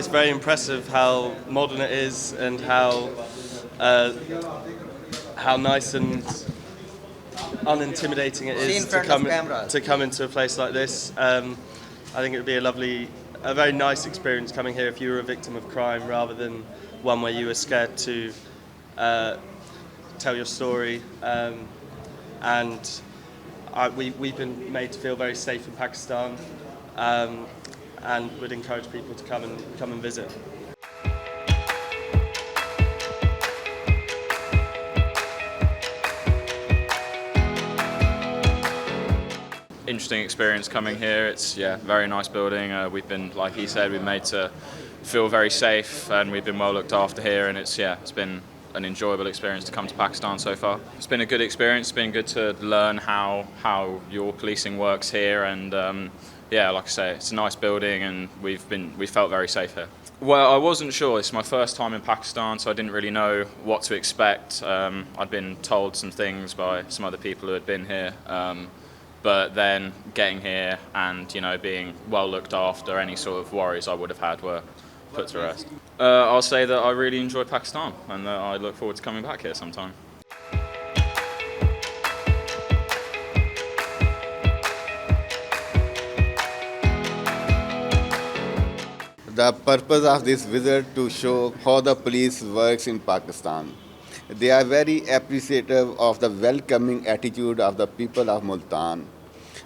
it's very impressive how modern it is and how nice and unintimidating it is to come into a place like this. I think it would be a very nice experience coming here if you were a victim of crime rather than one where you were scared to tell your story. We've been made to feel very safe in Pakistan, and would encourage people to come and visit. Interesting experience coming here. It's very nice building. We've been, like he said, we've made to feel very safe, and we've been well looked after here. And it's been an enjoyable experience to come to Pakistan so far. It's been a good experience. It's been good to learn how your policing works here, and like I say, it's a nice building, and we felt very safe here. Well, I wasn't sure. It's my first time in Pakistan, so I didn't really know what to expect. I'd been told some things by some other people who had been here. But then getting here and, being well looked after, any sort of worries I would have had were put to rest. I'll say that I really enjoy Pakistan and that I look forward to coming back here sometime. The purpose of this visit to show how the police works in Pakistan. They are very appreciative of the welcoming attitude of the people of Multan.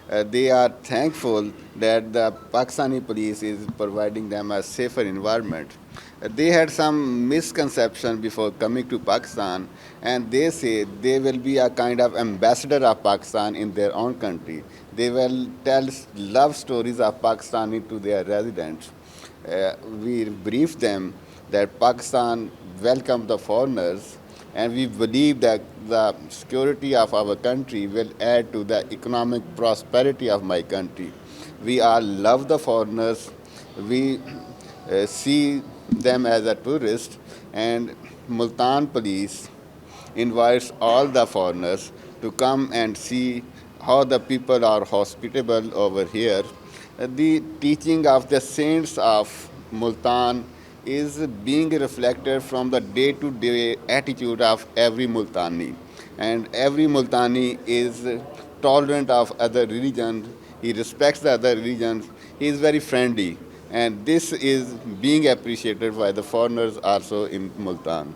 They are thankful that the Pakistani police is providing them a safer environment. They had some misconception before coming to Pakistan, and they say they will be a kind of ambassador of Pakistan in their own country. They will tell love stories of Pakistani to their residents. We briefed them that Pakistan welcomes the foreigners, and we believe that the security of our country will add to the economic prosperity of my country. We all love the foreigners. We see them as a tourist, and Multan police invites all the foreigners to come and see how the people are hospitable over here. The teaching of the saints of Multan is being reflected from the day-to-day attitude of every Multani. And every Multani is tolerant of other religions. He respects the other religions. He is very friendly. And this is being appreciated by the foreigners also in Multan.